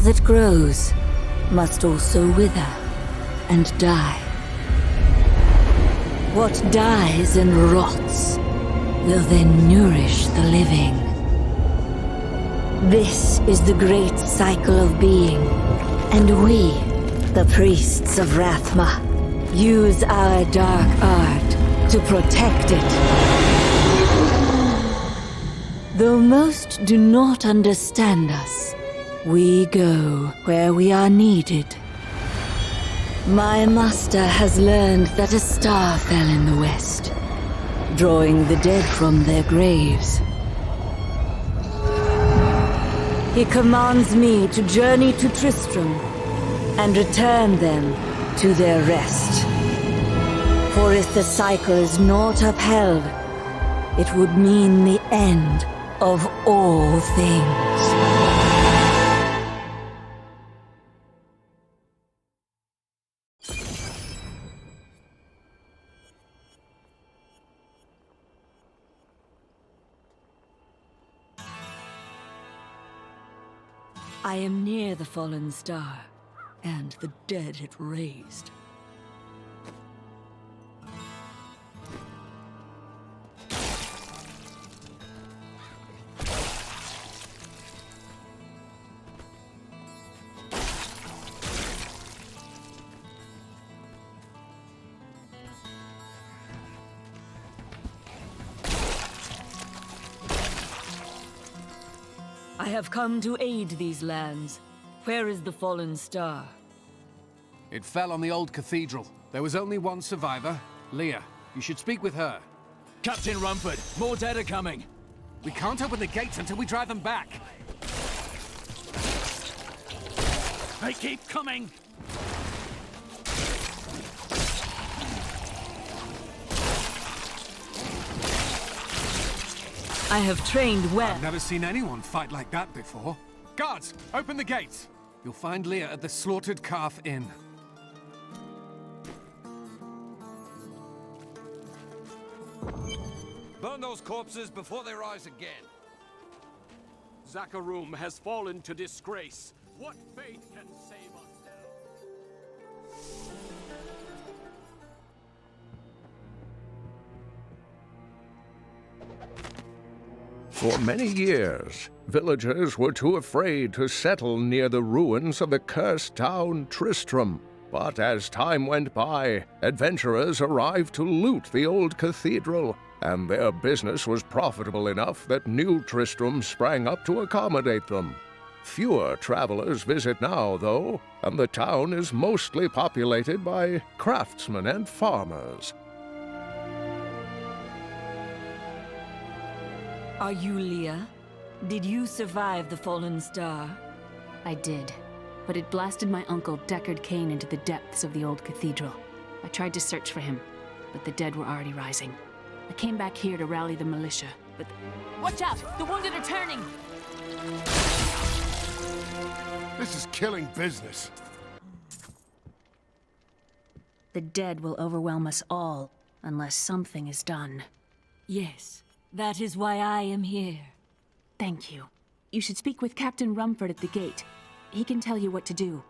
that grows must also wither and die. What dies and rots will then nourish the living. This is the great cycle of being, and we, the priests of Rathma, use our dark art to protect it. Though most do not understand us, we go where we are needed. My master has learned that a star fell in the west, drawing the dead from their graves. He commands me to journey to Tristram and return them to their rest. For if the cycle is not upheld, it would mean the end of all things. I am near the fallen star, and the dead it raised. I have come to aid these lands. Where is the fallen star? It fell on the old cathedral. There was only one survivor, Leah. You should speak with her. Captain Rumford, more dead are coming. We can't open the gates until we drive them back. They keep coming! I have trained well. I've never seen anyone fight like that before. Guards, open the gates! You'll find Leah at the Slaughtered Calf Inn. Burn those corpses before they rise again. Zakharum has fallen to disgrace. What fate can save us now? For many years, villagers were too afraid to settle near the ruins of the cursed town Tristram. But as time went by, adventurers arrived to loot the old cathedral, and their business was profitable enough that new Tristram sprang up to accommodate them. Fewer travelers visit now, though, and the town is mostly populated by craftsmen and farmers. Are you Leah? Did you survive the fallen star? I did, but it blasted my uncle Deckard Cain into the depths of the old cathedral. I tried to search for him, but the dead were already rising. I came back here to rally the militia, but... Watch out! The wounded are turning! This is killing business. The dead will overwhelm us all, unless something is done. Yes, that is why I am here. Thank you. You should speak with Captain Rumford at the gate. He can tell you what to do.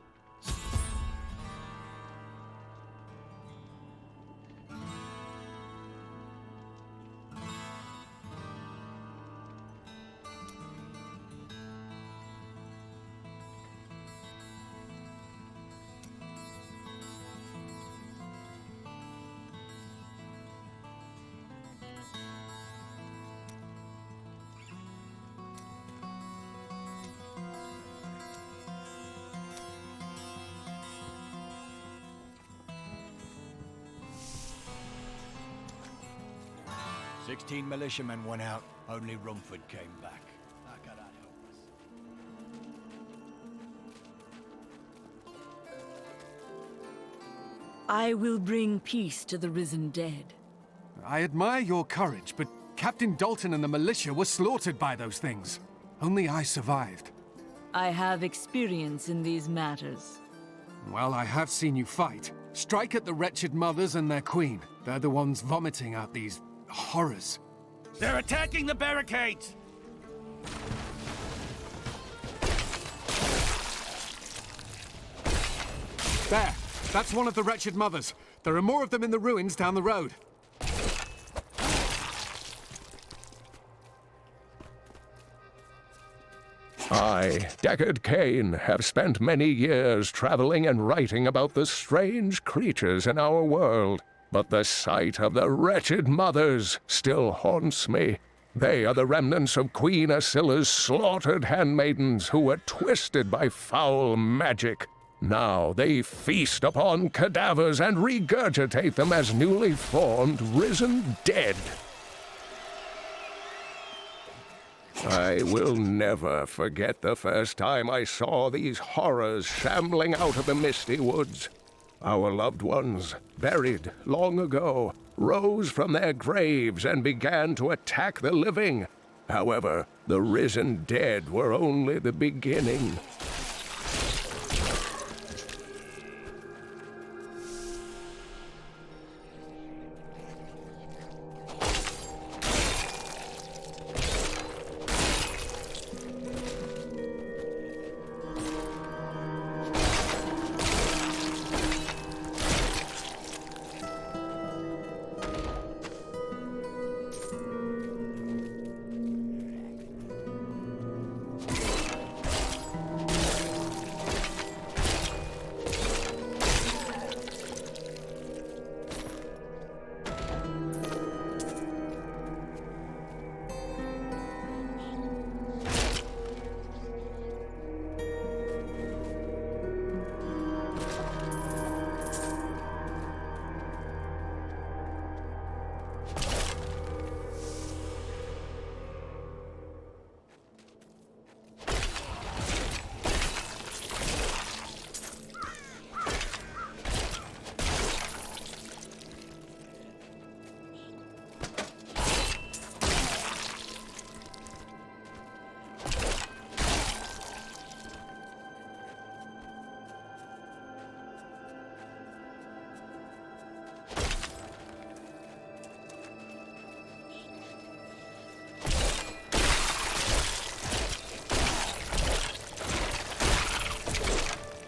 "16 militiamen went out, only Rumford came back. How can I help us?" I will bring peace to the risen dead. I admire your courage, but Captain Dalton and the militia were slaughtered by those things. Only I survived. I have experience in these matters. Well, I have seen you fight. Strike at the wretched mothers and their queen. They're the ones vomiting out these horrors. They're attacking the barricades! There! That's one of the wretched mothers. There are more of them in the ruins down the road. I, Deckard Cain, have spent many years traveling and writing about the strange creatures in our world. But the sight of the wretched mothers still haunts me. They are the remnants of Queen Asilla's slaughtered handmaidens who were twisted by foul magic. Now they feast upon cadavers and regurgitate them as newly formed, risen dead. I will never forget the first time I saw these horrors shambling out of the misty woods. Our loved ones, buried long ago, rose from their graves and began to attack the living. However, the risen dead were only the beginning.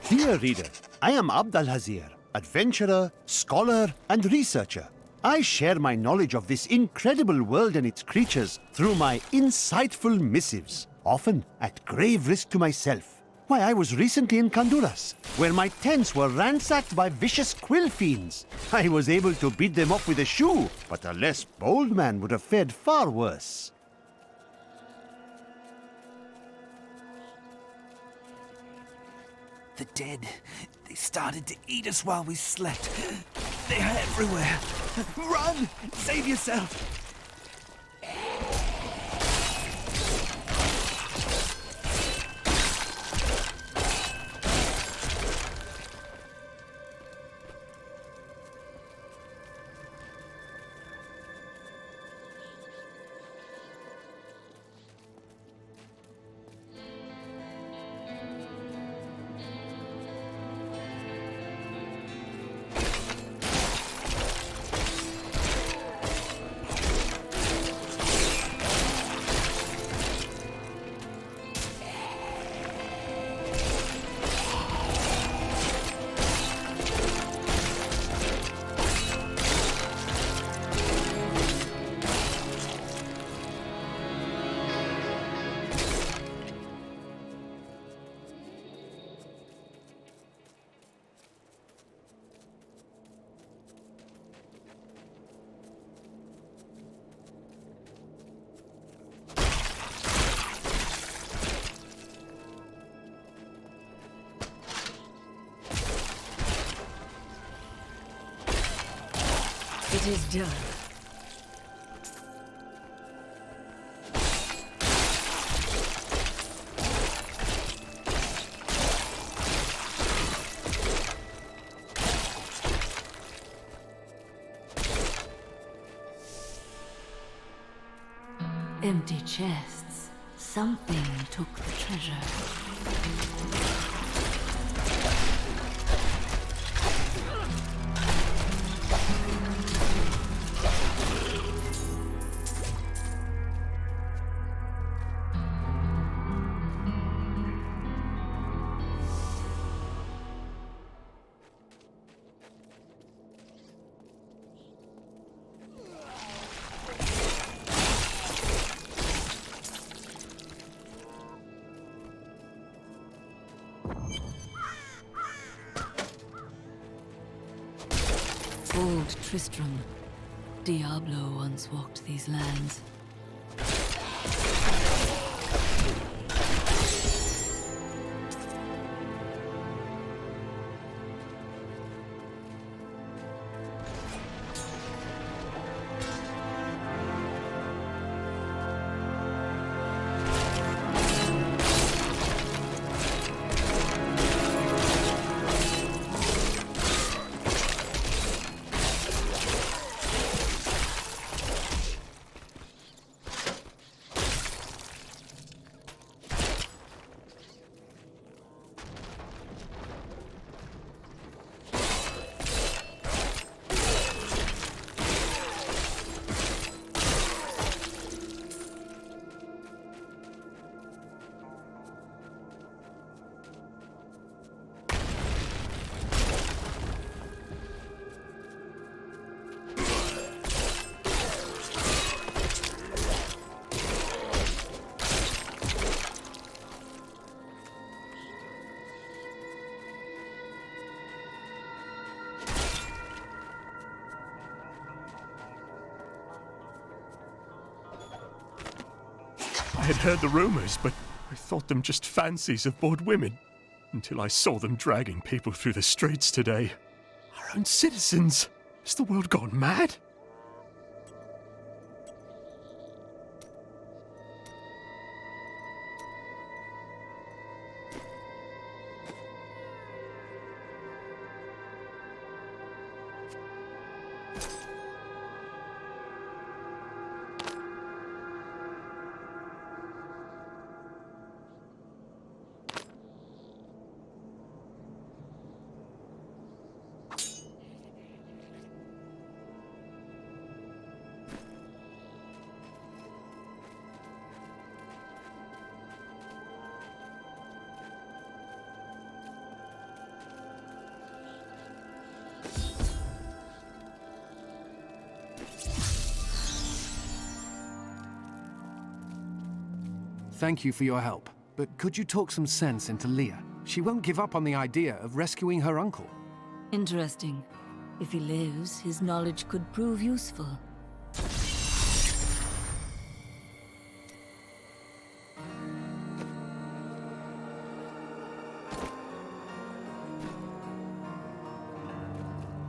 Dear reader, I am Abd al-Hazir, adventurer, scholar, and researcher. I share my knowledge of this incredible world and its creatures through my insightful missives, often at grave risk to myself. Why, I was recently in Honduras, where my tents were ransacked by vicious quill fiends. I was able to beat them off with a shoe, but a less bold man would have fared far worse. The dead. They started to eat us while we slept. They are everywhere. Run! Save yourself! It is done. Empty chests. Something took the treasure. Old Tristram. Diablo once walked these lands. I had heard the rumors, but I thought them just fancies of bored women. Until I saw them dragging people through the streets today. Our own citizens! Has the world gone mad? Thank you for your help, but could you talk some sense into Leah? She won't give up on the idea of rescuing her uncle. Interesting. If he lives, his knowledge could prove useful.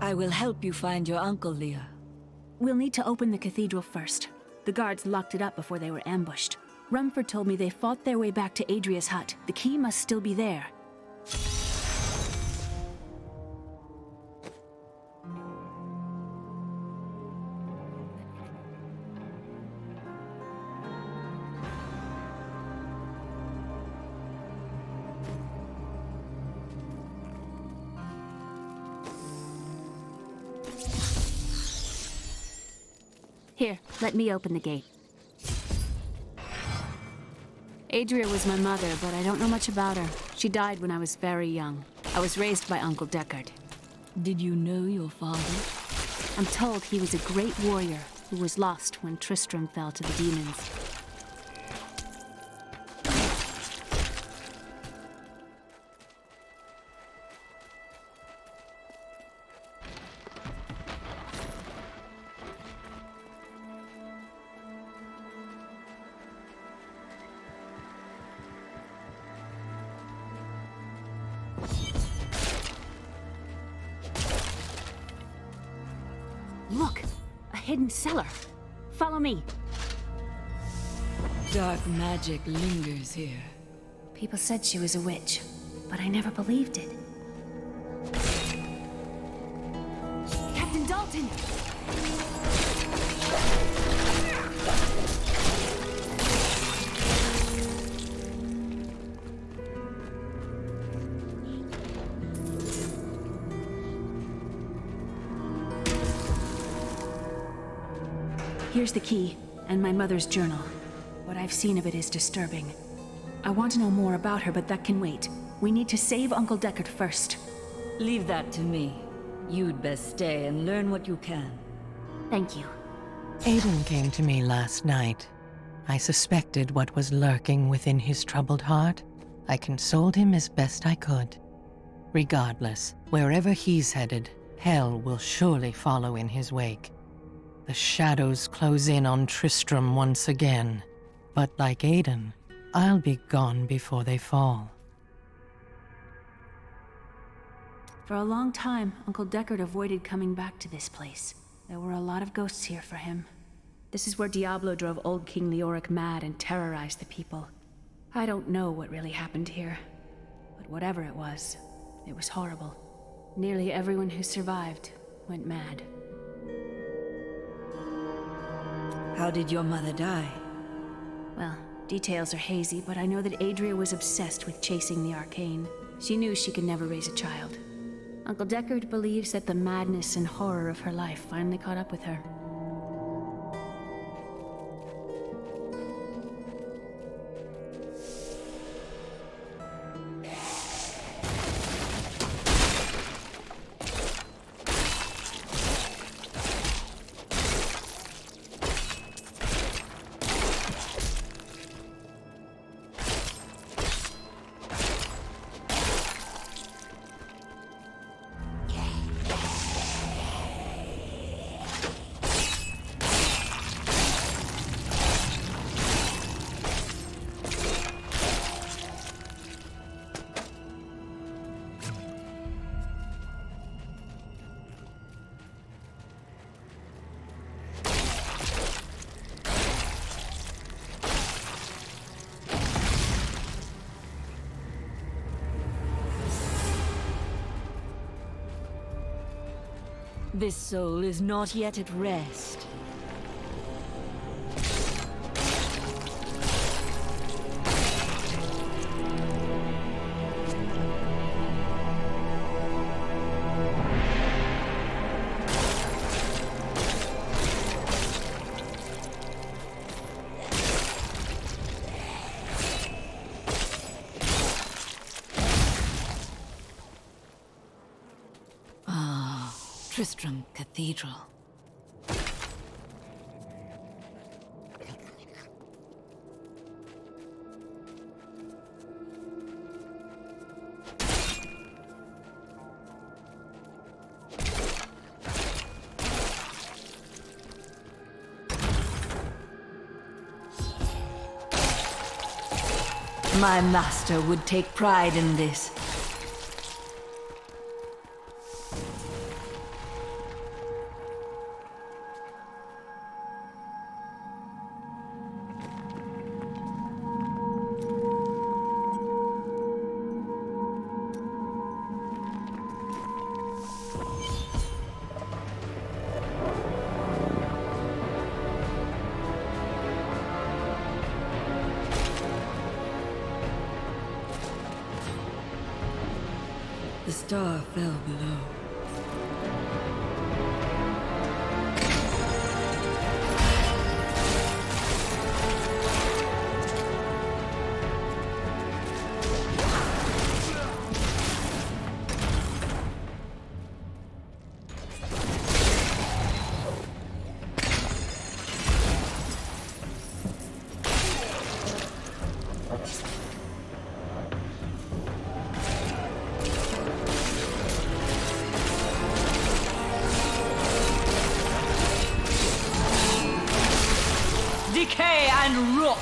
I will help you find your uncle, Leah. We'll need to open the cathedral first. The guards locked it up before they were ambushed. Rumford told me they fought their way back to Adria's hut. The key must still be there. Here, let me open the gate. Adria was my mother, but I don't know much about her. She died when I was very young. I was raised by Uncle Deckard. Did you know your father? I'm told he was a great warrior who was lost when Tristram fell to the demons. Look! A hidden cellar! Follow me! Dark magic lingers here. People said she was a witch, but I never believed it. Captain Dalton! Here's the key, and my mother's journal. What I've seen of it is disturbing. I want to know more about her, but that can wait. We need to save Uncle Deckard first. Leave that to me. You'd best stay and learn what you can. Thank you. Aiden came to me last night. I suspected what was lurking within his troubled heart. I consoled him as best I could. Regardless, wherever he's headed, Hell will surely follow in his wake. The shadows close in on Tristram once again. But like Aidan, I'll be gone before they fall. For a long time, Uncle Deckard avoided coming back to this place. There were a lot of ghosts here for him. This is where Diablo drove old King Leoric mad and terrorized the people. I don't know what really happened here, but whatever it was horrible. Nearly everyone who survived went mad. How did your mother die? Well, details are hazy, but I know that Adria was obsessed with chasing the arcane. She knew she could never raise a child. Uncle Deckard believes that the madness and horror of her life finally caught up with her. This soul is not yet at rest. Tristram Cathedral. My master would take pride in this. The star fell below. Decay and rot!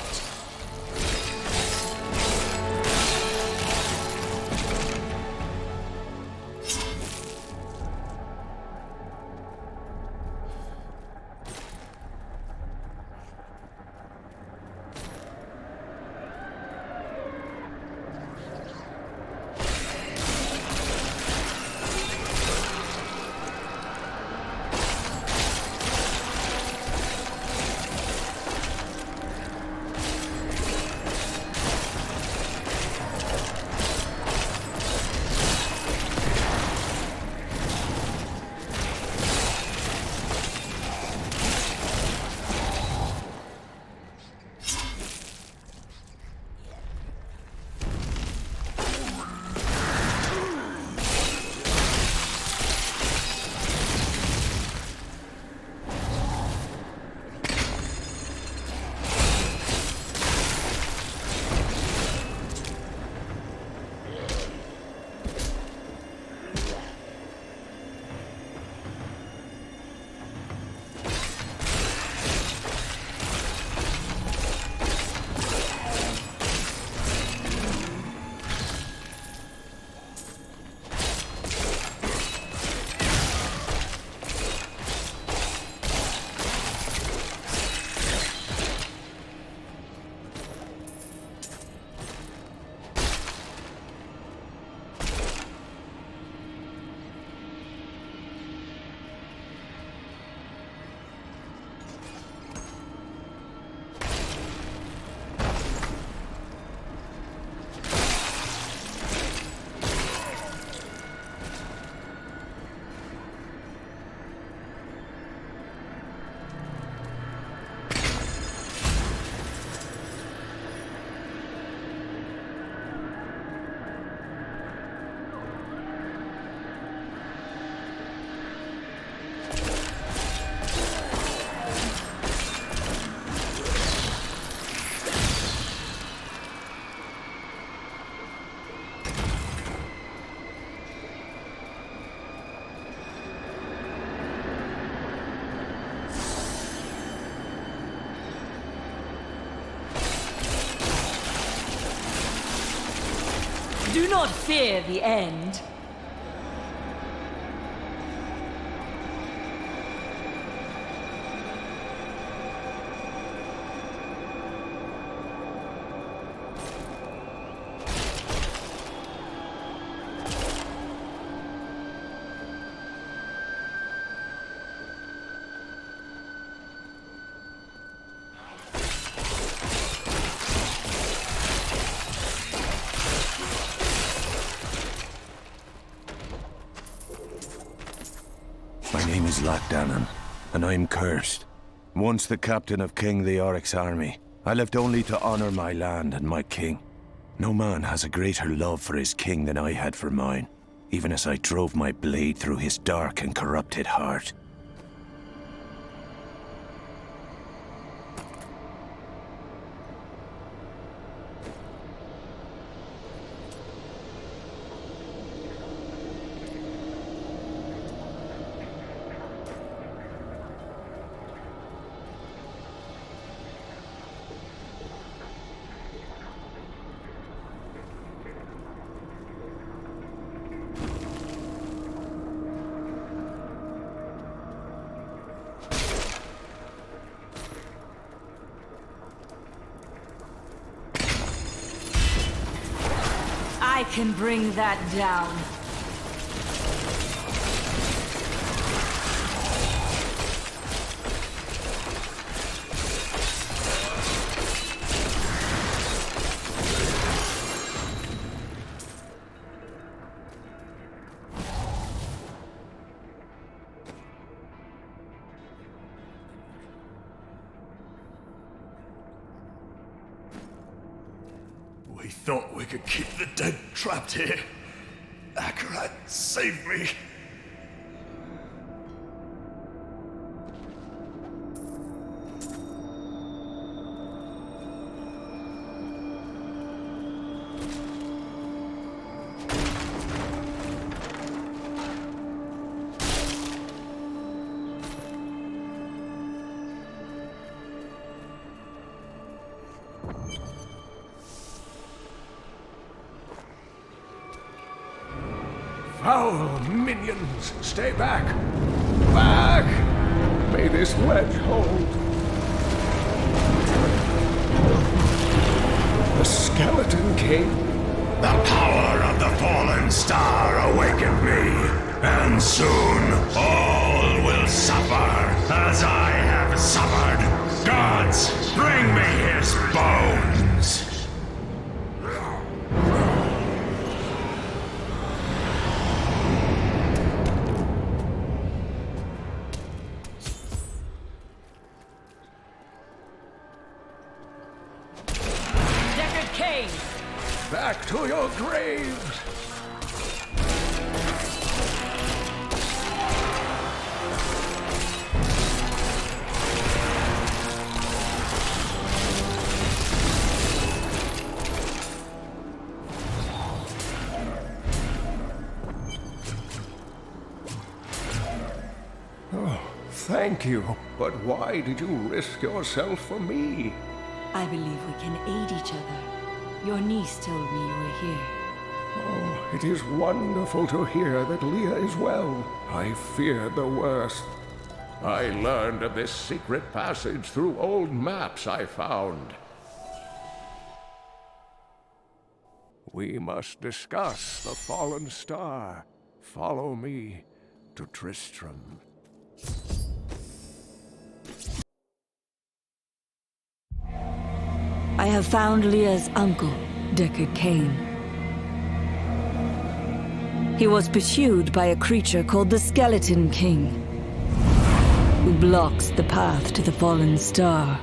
Do not fear the end. My name is Lochdanan, and I'm cursed. Once the captain of King Leoric's army, I lived only to honor my land and my king. No man has a greater love for his king than I had for mine, even as I drove my blade through his dark and corrupted heart. I can bring that down. We thought we could keep the dead trapped here. Akarat, save me. Foul minions, stay back! Back! May this wedge hold. The Skeleton King? The power of the fallen star awakened me, and soon all will suffer as I have suffered. Gods, bring me his bones! Back to your graves! Oh, thank you. But why did you risk yourself for me? I believe we can aid each other. Your niece told me you were here. Oh, it is wonderful to hear that Leah is well. I feared the worst. I learned of this secret passage through old maps I found. We must discuss the fallen star. Follow me to Tristram. I have found Leah's uncle, Deckard Cain. He was pursued by a creature called the Skeleton King, who blocks the path to the fallen star.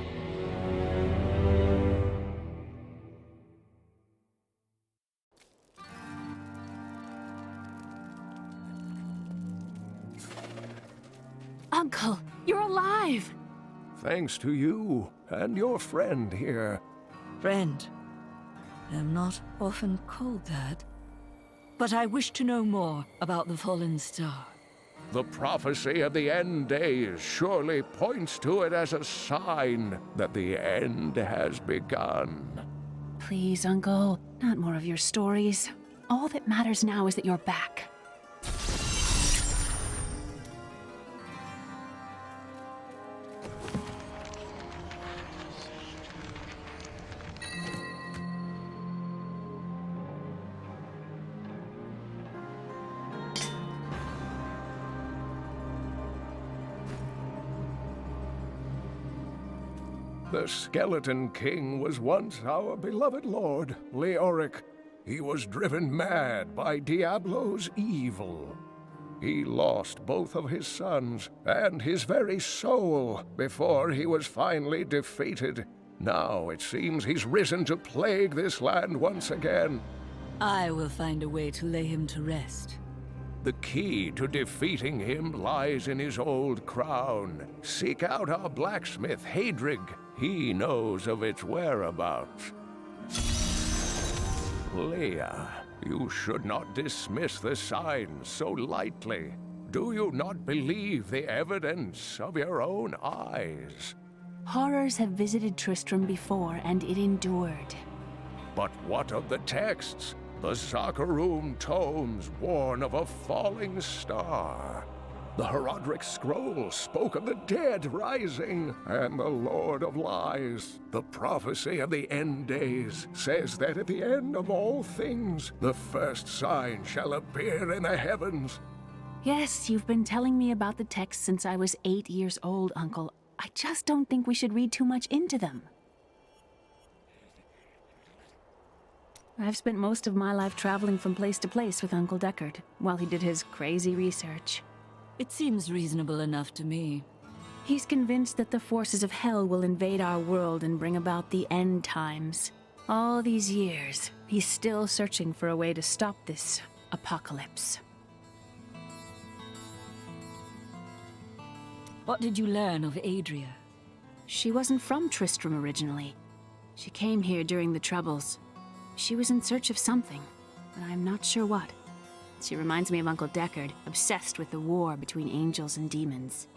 Uncle, you're alive! Thanks to you and your friend here. Friend. I am not often called that. But I wish to know more about the fallen star. The prophecy of the end days surely points to it as a sign that the end has begun. Please, Uncle, not more of your stories. All that matters now is that you're back. The Skeleton King was once our beloved lord, Leoric. He was driven mad by Diablo's evil. He lost both of his sons and his very soul before he was finally defeated. Now it seems he's risen to plague this land once again. I will find a way to lay him to rest. The key to defeating him lies in his old crown. Seek out our blacksmith, Hadrig. He knows of its whereabouts. Leia, you should not dismiss the signs so lightly. Do you not believe the evidence of your own eyes? Horrors have visited Tristram before, and it endured. But what of the texts? The Zakharum tomes warn of a falling star. The Herodric scroll spoke of the dead rising, and the Lord of Lies, the prophecy of the end days, says that at the end of all things, the first sign shall appear in the heavens. Yes, you've been telling me about the texts since I was 8 years old, Uncle. I just don't think we should read too much into them. I've spent most of my life traveling from place to place with Uncle Deckard, while he did his crazy research. It seems reasonable enough to me. He's convinced that the forces of hell will invade our world and bring about the end times. All these years, he's still searching for a way to stop this apocalypse. What did you learn of Adria? She wasn't from Tristram originally. She came here during the Troubles. She was in search of something, but I'm not sure what. She reminds me of Uncle Deckard, obsessed with the war between angels and demons.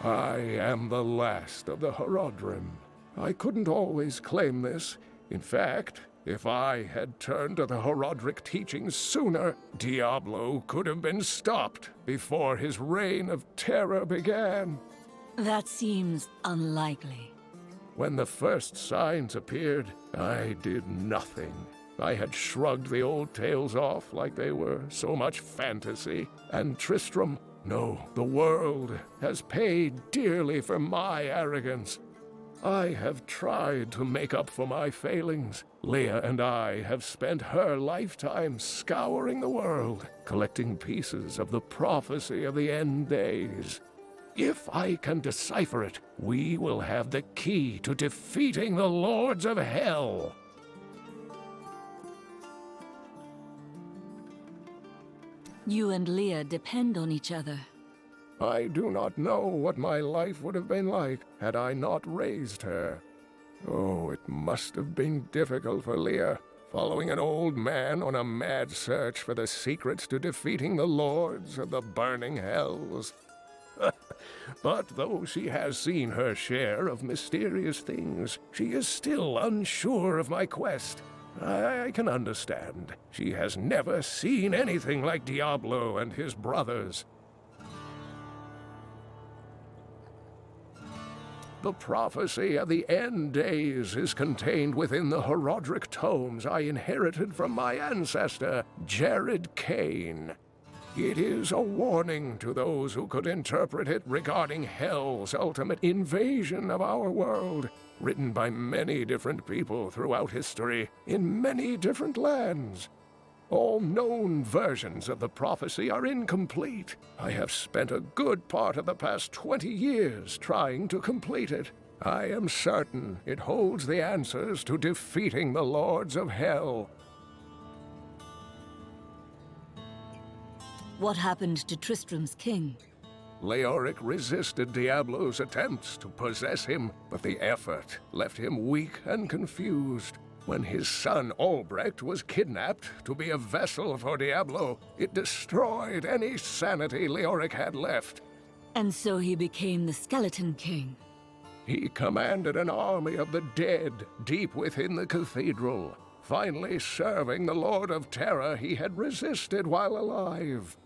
I am the last of the Herodrim. I couldn't always claim this. In fact, if I had turned to the Herodric teachings sooner, Diablo could have been stopped before his reign of terror began. That seems unlikely. When the first signs appeared, I did nothing. I had shrugged the old tales off like they were so much fantasy. And Tristram, no, the world has paid dearly for my arrogance. I have tried to make up for my failings. Leia and I have spent her lifetime scouring the world, collecting pieces of the prophecy of the end days. If I can decipher it, we will have the key to defeating the Lords of Hell. You and Leia depend on each other. I do not know what my life would have been like had I not raised her. Oh, it must have been difficult for Leia, following an old man on a mad search for the secrets to defeating the Lords of the Burning Hells. But though she has seen her share of mysterious things, she is still unsure of my quest. I can understand. She has never seen anything like Diablo and his brothers. The prophecy of the end days is contained within the Herodric tomes I inherited from my ancestor, Jared Kane. It is a warning to those who could interpret it regarding Hell's ultimate invasion of our world, written by many different people throughout history, in many different lands. All known versions of the prophecy are incomplete. I have spent a good part of the past 20 years trying to complete it. I am certain it holds the answers to defeating the Lords of Hell. What happened to Tristram's king? Leoric resisted Diablo's attempts to possess him, but the effort left him weak and confused. When his son Albrecht was kidnapped to be a vessel for Diablo, it destroyed any sanity Leoric had left. And so he became the Skeleton King. He commanded an army of the dead deep within the cathedral, finally serving the Lord of Terror he had resisted while alive.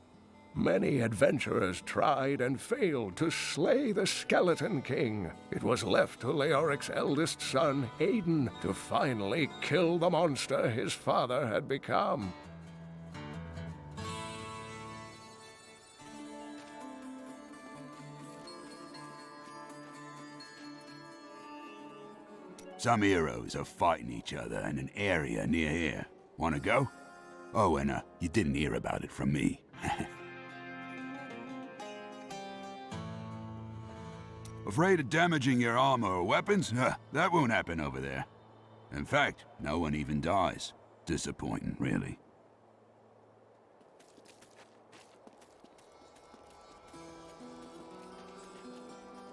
Many adventurers tried and failed to slay the Skeleton King. It was left to Leoric's eldest son, Aiden, to finally kill the monster his father had become. Some heroes are fighting each other in an area near here. Wanna go? Oh, and you didn't hear about it from me. Afraid of damaging your armor or weapons? That won't happen over there. In fact, no one even dies. Disappointing, really.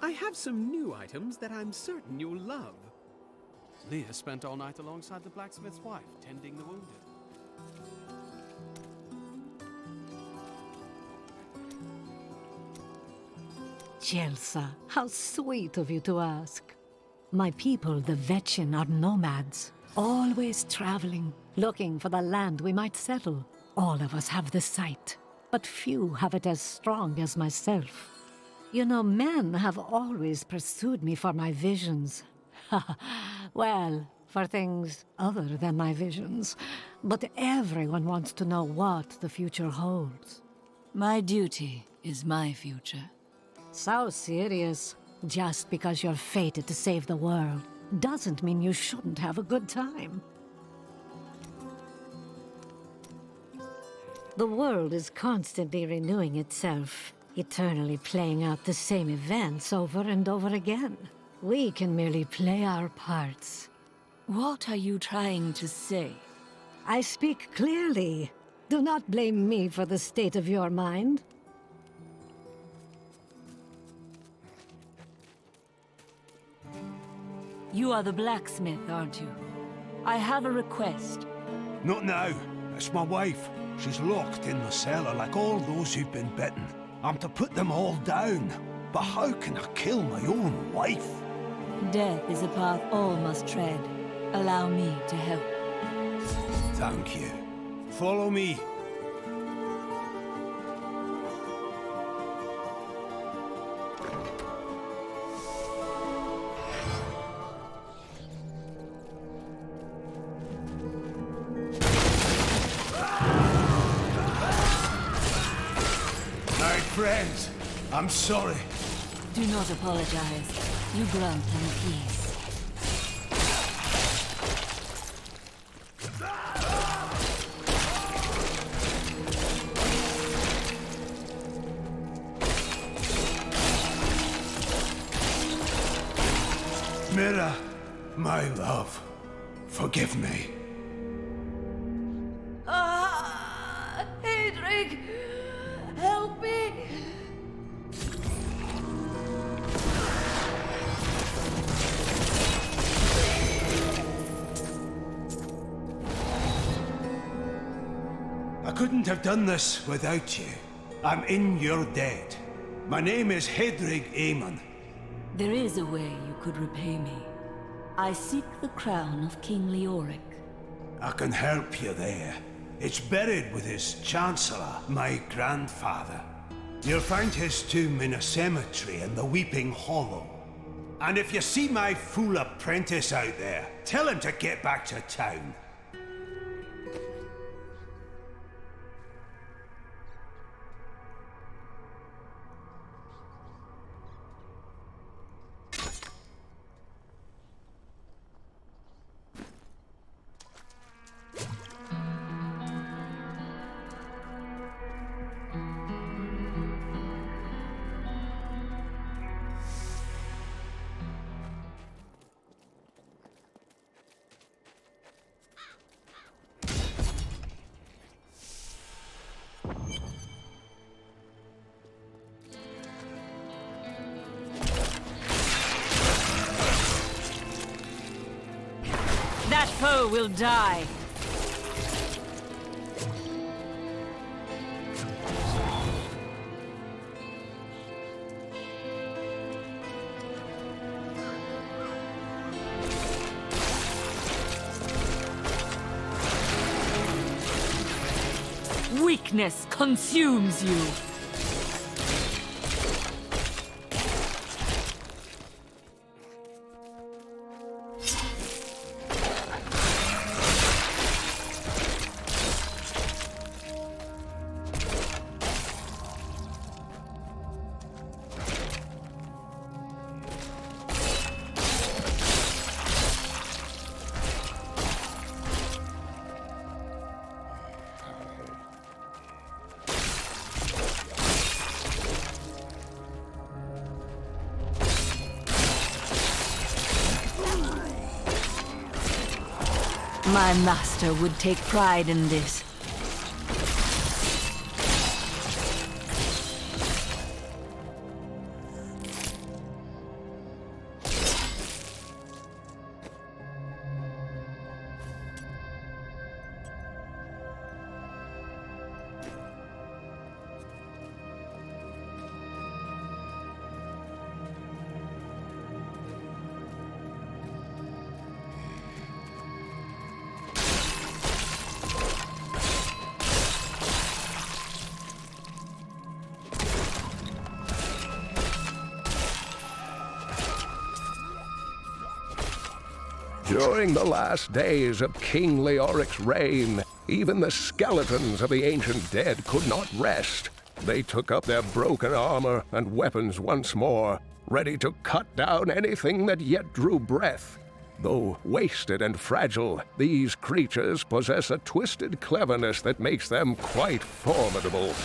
I have some new items that I'm certain you'll love. Leah spent all night alongside the blacksmith's wife, tending the wounded. Jelsa, how sweet of you to ask. My people, the Vetchin, are nomads, always traveling, looking for the land we might settle. All of us have the sight, but few have it as strong as myself. You know, men have always pursued me for my visions. Well, for things other than my visions. But everyone wants to know what the future holds. My duty is my future. So serious. Just because you're fated to save the world doesn't mean you shouldn't have a good time. The world is constantly renewing itself, eternally playing out the same events over and over again. We can merely play our parts. What are you trying to say? I speak clearly. Do not blame me for the state of your mind. You are the blacksmith, aren't you? I have a request. Not now. It's my wife. She's locked in the cellar like all those who've been bitten. I'm to put them all down. But how can I kill my own wife? Death is a path all must tread. Allow me to help. Thank you. Follow me. My friends, I'm sorry. Do not apologize. You grunt in peace. Mira, my love, forgive me. Hedrig! Help me! I couldn't have done this without you. I'm in your debt. My name is Hedrig Aemon. There is a way you could repay me. I seek the crown of King Leoric. I can help you there. It's buried with his Chancellor, my grandfather. You'll find his tomb in a cemetery in the Weeping Hollow. And if you see my fool apprentice out there, tell him to get back to town. That foe will die. weakness consumes you. My master would take pride in this. During the last days of King Leoric's reign, even the skeletons of the ancient dead could not rest. They took up their broken armor and weapons once more, ready to cut down anything that yet drew breath. Though wasted and fragile, these creatures possess a twisted cleverness that makes them quite formidable.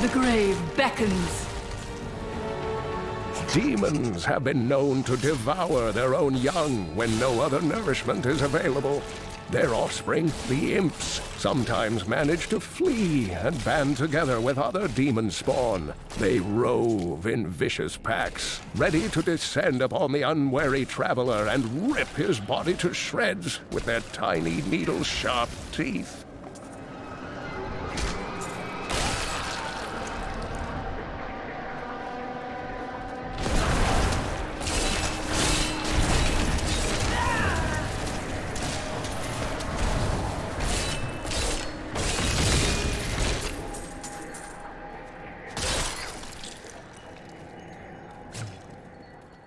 The grave beckons. Demons have been known to devour their own young when no other nourishment is available. Their offspring, the imps, sometimes manage to flee and band together with other demon spawn. They rove in vicious packs, ready to descend upon the unwary traveler and rip his body to shreds with their tiny needle-sharp teeth.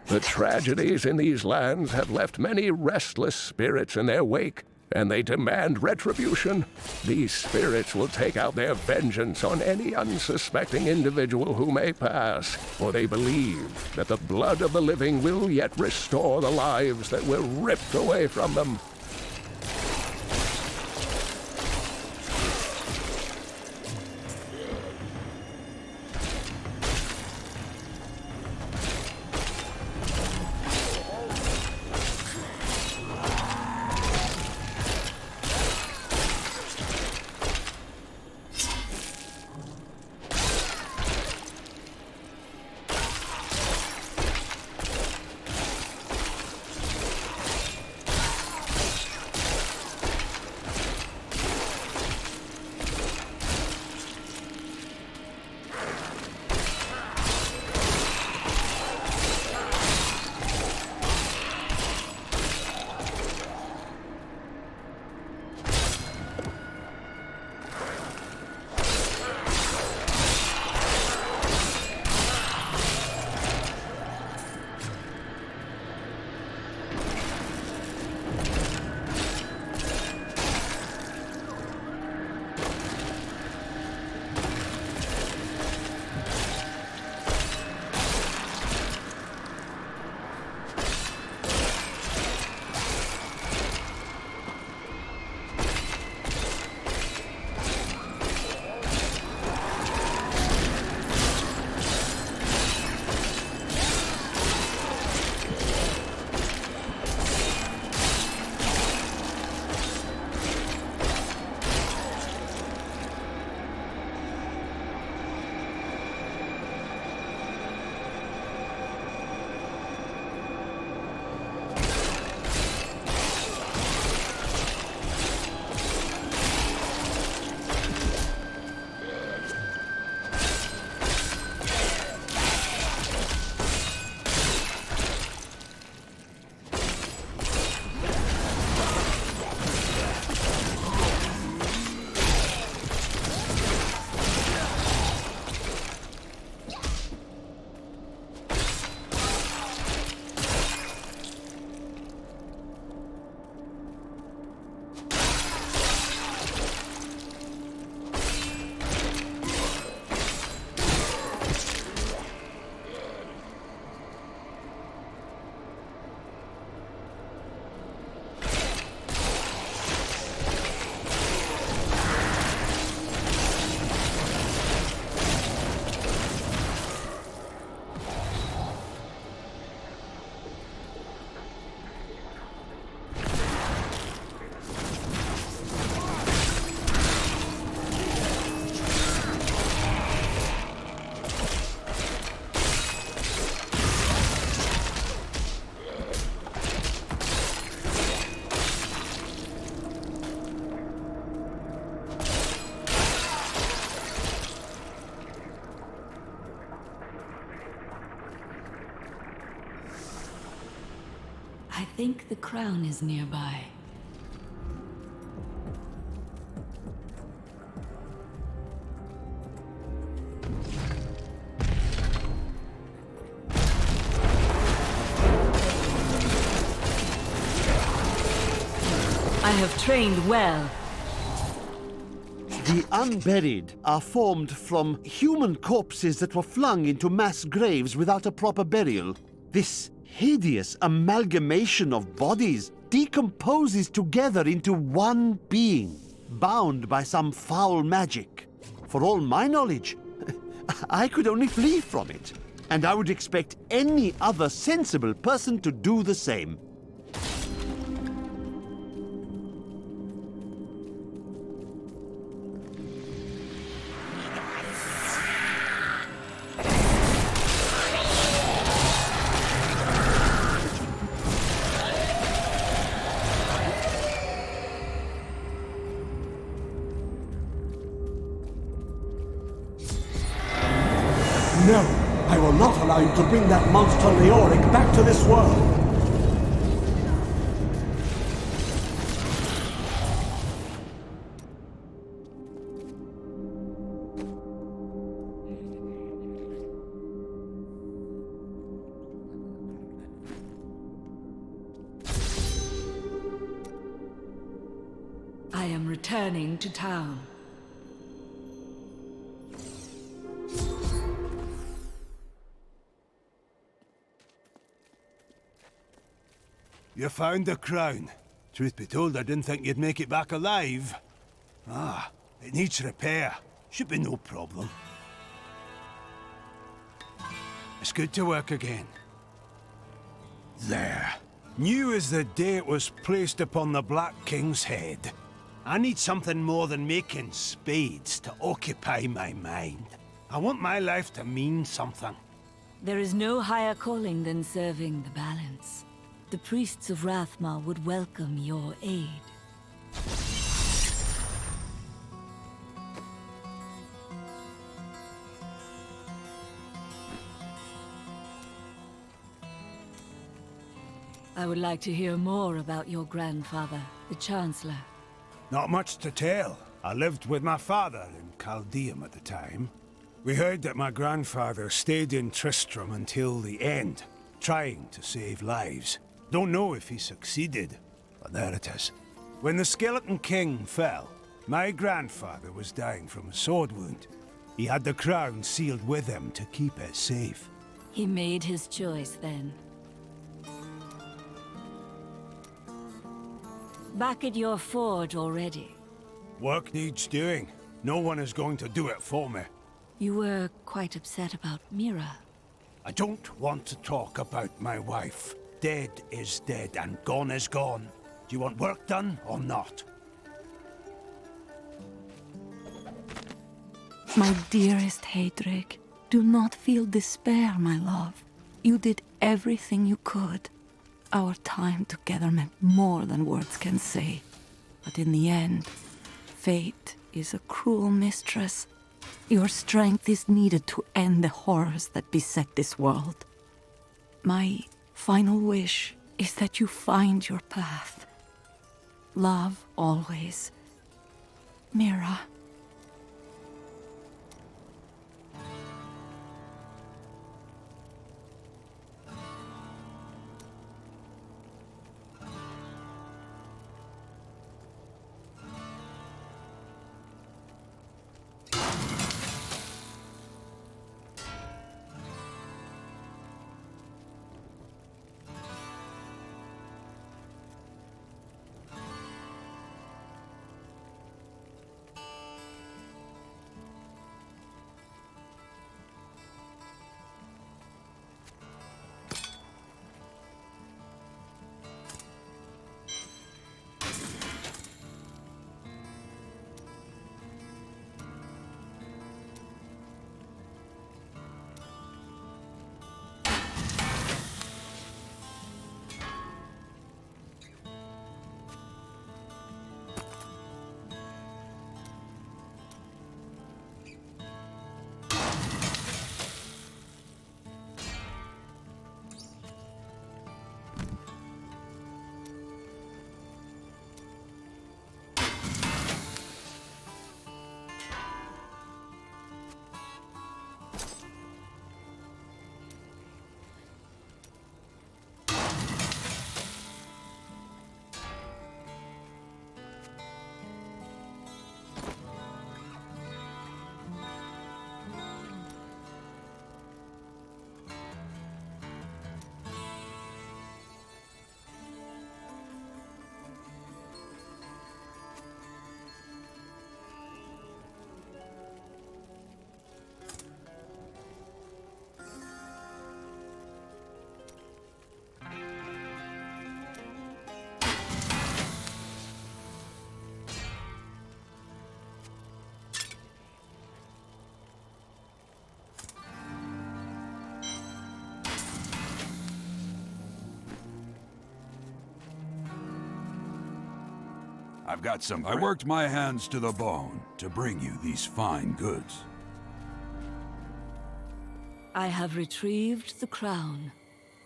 The tragedies in these lands have left many restless spirits in their wake, and they demand retribution. These spirits will take out their vengeance on any unsuspecting individual who may pass, for they believe that the blood of the living will yet restore the lives that were ripped away from them. I think the crown is nearby. I have trained well. The unburied are formed from human corpses that were flung into mass graves without a proper burial. This hideous amalgamation of bodies decomposes together into one being, bound by some foul magic. For all my knowledge, I could only flee from it, and I would expect any other sensible person to do the same. No! I will not allow you to bring that monster Leoric back to this world! I am returning to town. You found the crown. Truth be told, I didn't think you'd make it back alive. Ah, it needs repair. Should be no problem. It's good to work again. There. New as the day it was placed upon the Black King's head. I need something more than making spades to occupy my mind. I want my life to mean something. There is no higher calling than serving the balance. The priests of Rathmar would welcome your aid. I would like to hear more about your grandfather, the Chancellor. Not much to tell. I lived with my father in Caldeum at the time. We heard that my grandfather stayed in Tristram until the end, trying to save lives. Don't know if he succeeded, but there it is. When the Skeleton King fell, my grandfather was dying from a sword wound. He had the crown sealed with him to keep it safe. He made his choice then. Back at your forge already. Work needs doing. No one is going to do it for me. You were quite upset about Mira. I don't want to talk about my wife. Dead is dead and gone is gone. Do you want work done or not? My dearest Heydrich, do not feel despair, my love. You did everything you could. Our time together meant more than words can say. But in the end, fate is a cruel mistress. Your strength is needed to end the horrors that beset this world. My final wish is that you find your path. Love always. Mira. I've got some... I worked my hands to the bone to bring you these fine goods. I have retrieved the crown.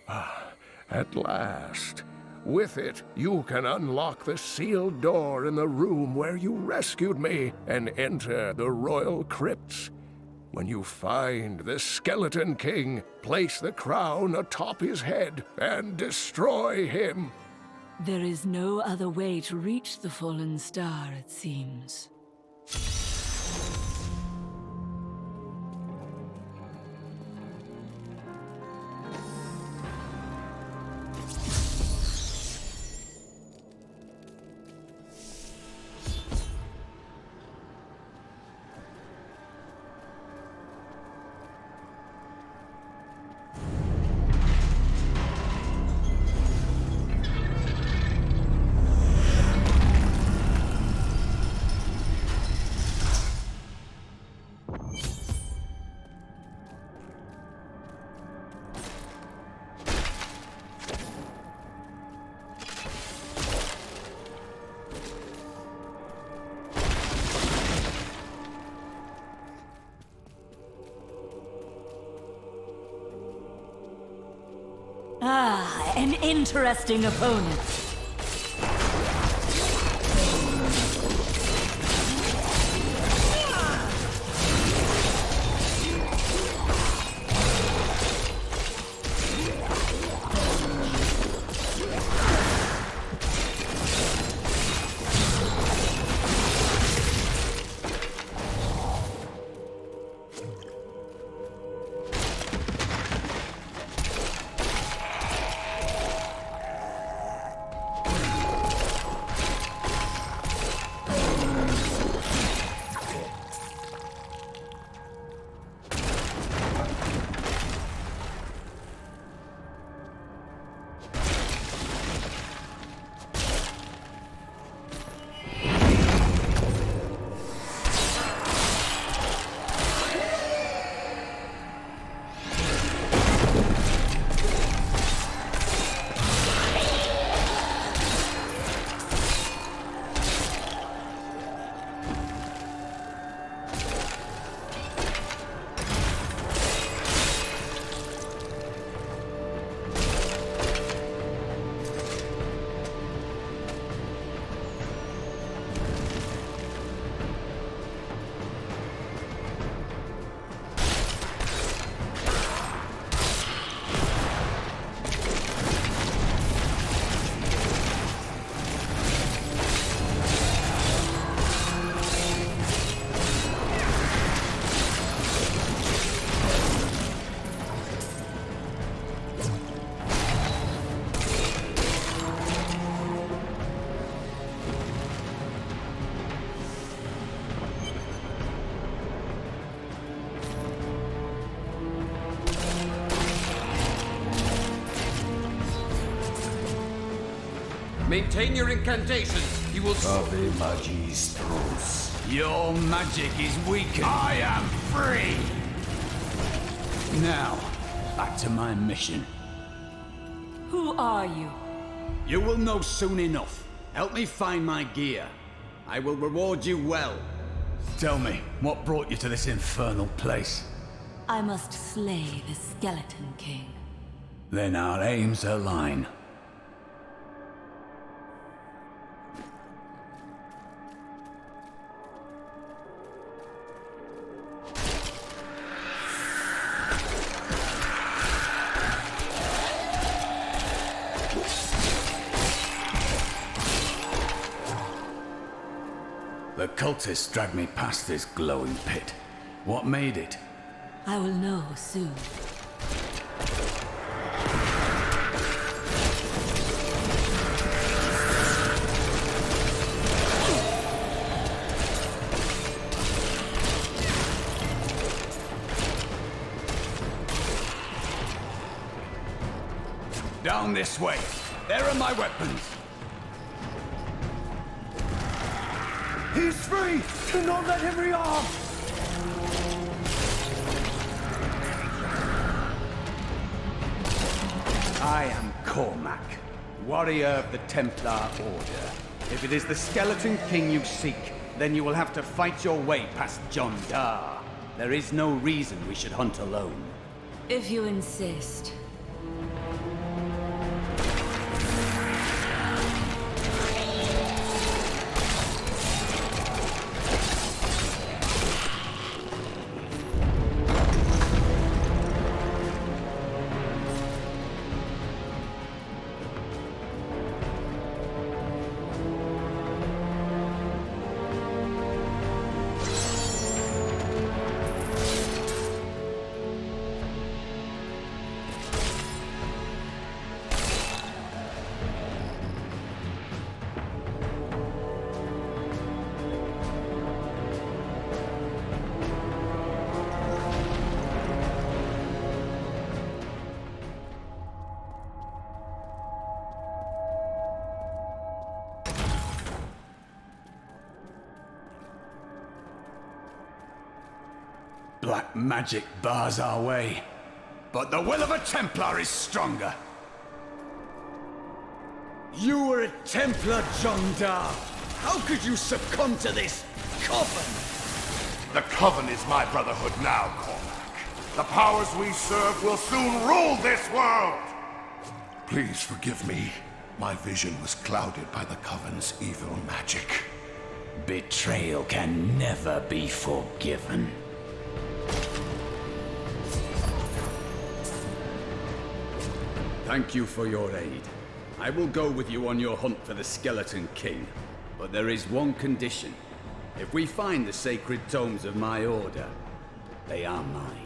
At last. With it, you can unlock the sealed door in the room where you rescued me and enter the royal crypts. When you find the Skeleton King, place the crown atop his head and destroy him. There is no other way to reach the fallen star, it seems. Ah, an interesting opponent. Maintain your incantations. He will... Ave Magistros. Your magic is weakened. I am free! Now, back to my mission. Who are you? You will know soon enough. Help me find my gear. I will reward you well. Tell me, what brought you to this infernal place? I must slay the Skeleton King. Then our aims align. The cultists dragged me past this glowing pit. What made it? I will know soon. Down this way. There are my weapons. He's free! Do not let him rearm! I am Cormac, warrior of the Templar Order. If it is the Skeleton King you seek, then you will have to fight your way past John Dar. There is no reason we should hunt alone. If you insist. Black magic bars our way, but the will of a Templar is stronger. You were a Templar, John Dar. How could you succumb to this coven? The Coven is my brotherhood now, Cormac. The powers we serve will soon rule this world! Please forgive me. My vision was clouded by the Coven's evil magic. Betrayal can never be forgiven. Thank you for your aid. I will go with you on your hunt for the Skeleton King. But there is one condition. If we find the sacred tomes of my order, they are mine.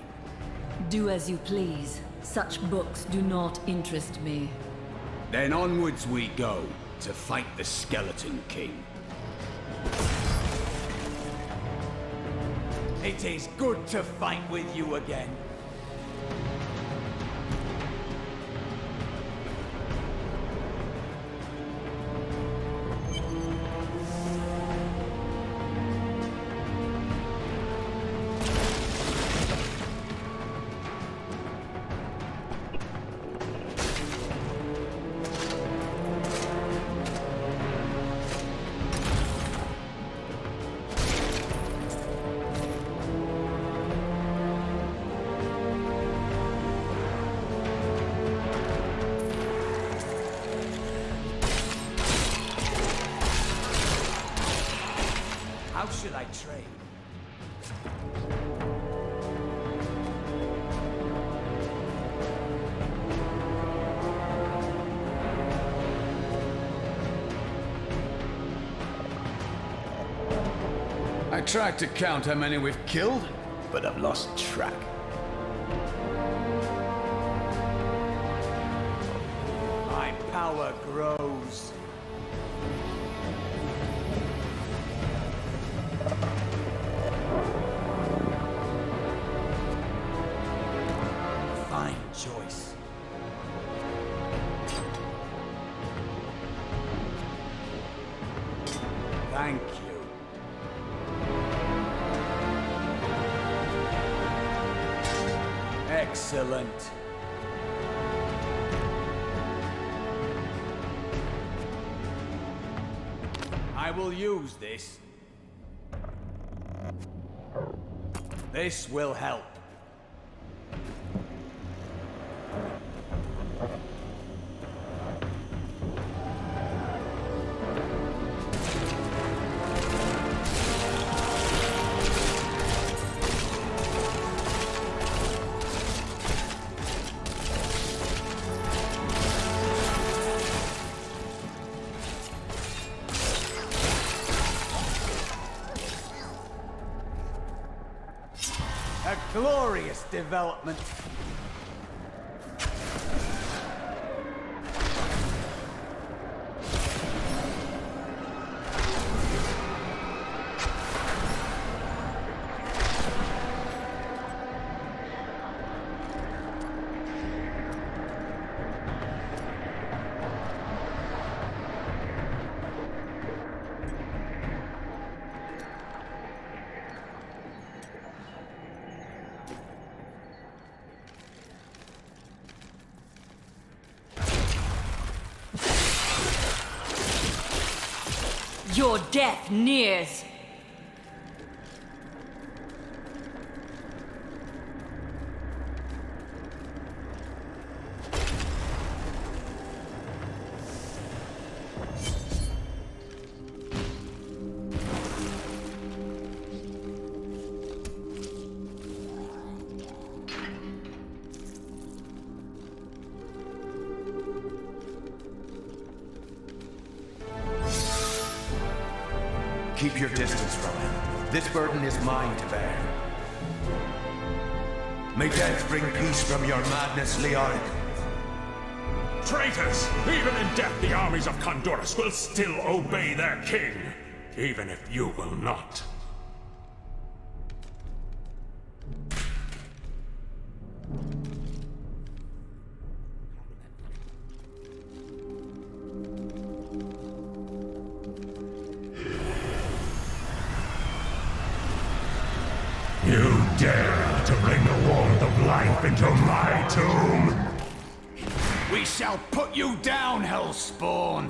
Do as you please. Such books do not interest me. Then onwards we go to fight the Skeleton King. It is good to fight with you again. How should I trade? I tried to count how many we've killed, but I've lost track. My power grows. Fine choice. Thank you. Excellent. I will use this. This will help. A glorious development. Your death nears. Keep your distance from him. This burden is mine to bear. May death bring peace from your madness, Leoric. Traitors! Even in death, the armies of Condorus will still obey their king, even if you will not. You dare to bring the warmth of life into my tomb? We shall put you down, Hellspawn!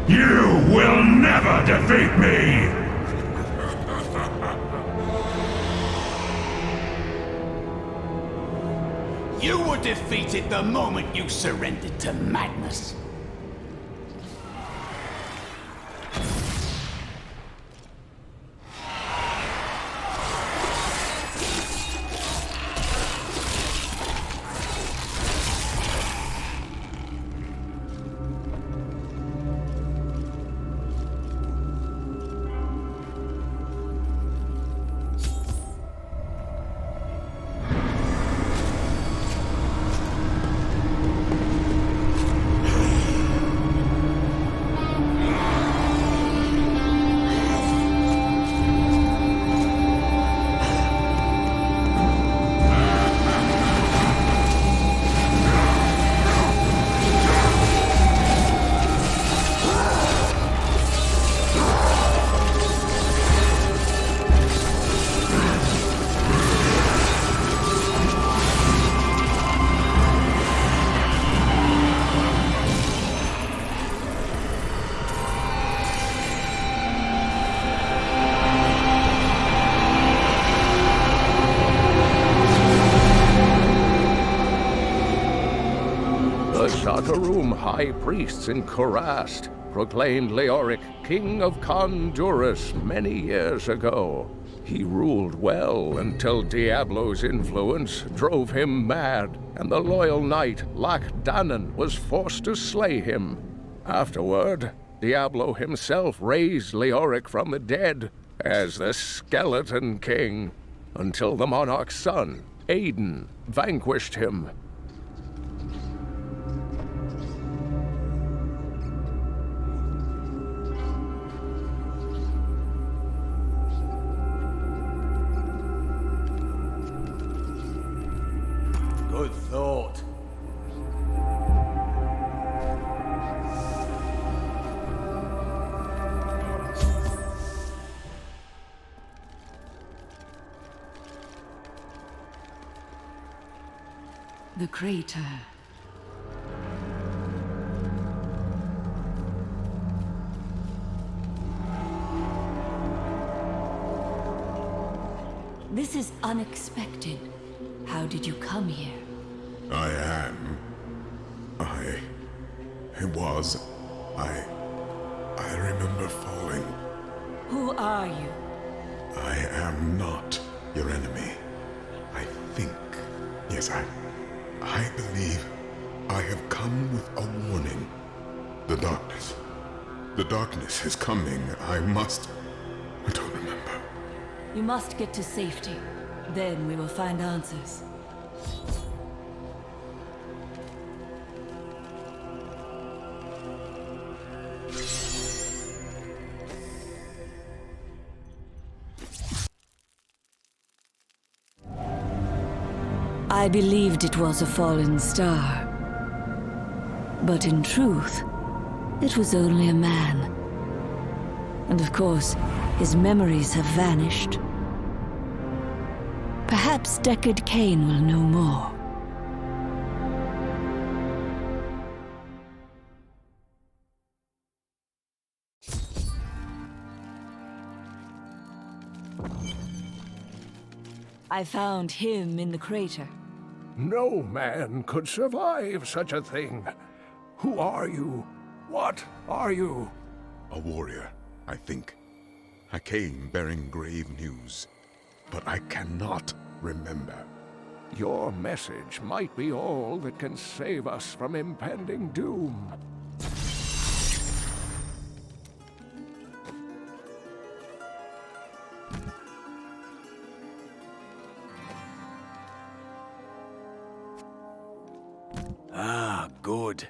You will never defeat me! You were defeated the moment you surrendered to madness. The Zhatarum high priests in Kurast proclaimed Leoric king of Condurus many years ago. He ruled well until Diablo's influence drove him mad, and the loyal knight Lac-Danan was forced to slay him. Afterward, Diablo himself raised Leoric from the dead as the Skeleton King, until the monarch's son, Aiden, vanquished him. Good thought. The crater. This is unexpected. How did you come here? I remember falling. Who are you? I am not your enemy. I think, yes, I believe I have come with a warning. The darkness is coming. I don't remember. You must get to safety. Then we will find answers. I believed it was a fallen star. But in truth, it was only a man. And of course, his memories have vanished. Perhaps Deckard Cain will know more. I found him in the crater. No man could survive such a thing. Who are you? What are you? A warrior, I think. I came bearing grave news, but I cannot remember. Your message might be all that can save us from impending doom. Ah, good.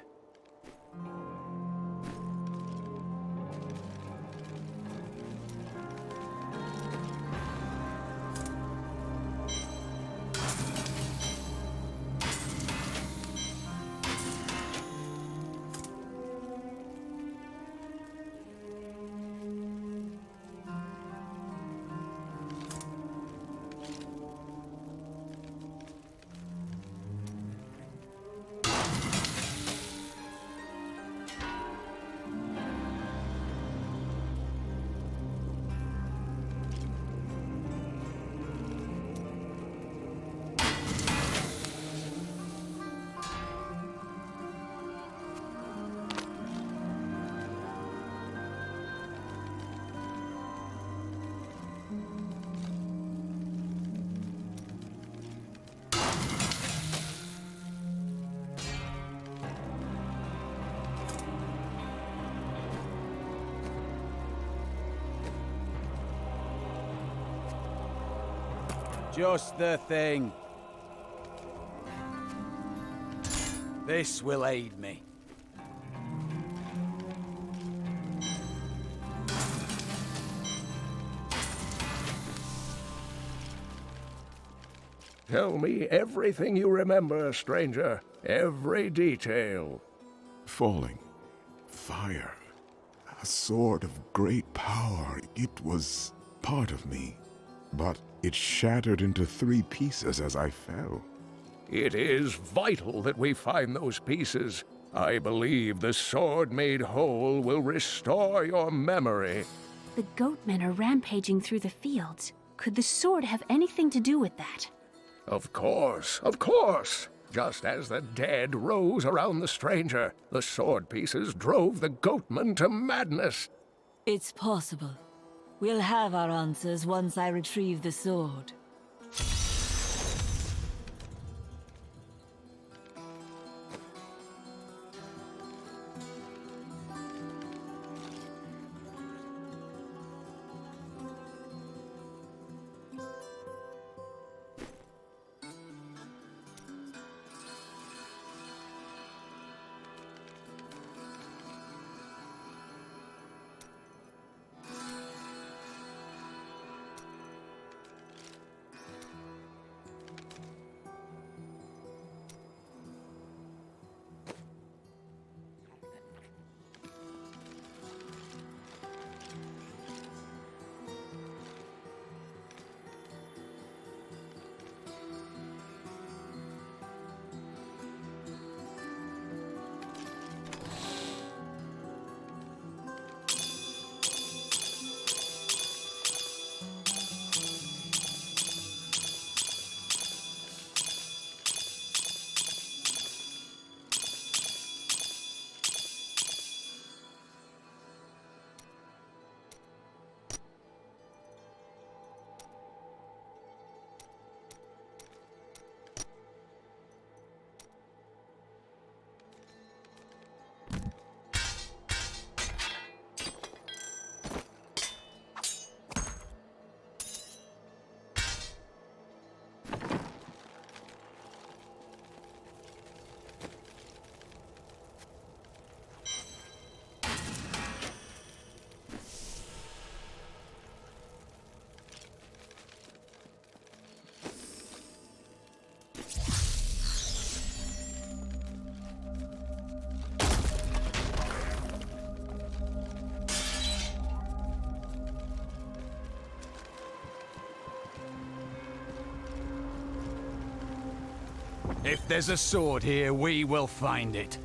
Just the thing. This will aid me. Tell me everything you remember, stranger. Every detail. Falling. Fire. A sword of great power. It was part of me. But it shattered into 3 pieces as I fell. It is vital that we find those pieces. I believe the sword made whole will restore your memory. The goatmen are rampaging through the fields. Could the sword have anything to do with that? Of course, of course. Just as the dead rose around the stranger, the sword pieces drove the goatmen to madness. It's possible. We'll have our answers once I retrieve the sword. If there's a sword here, we will find it.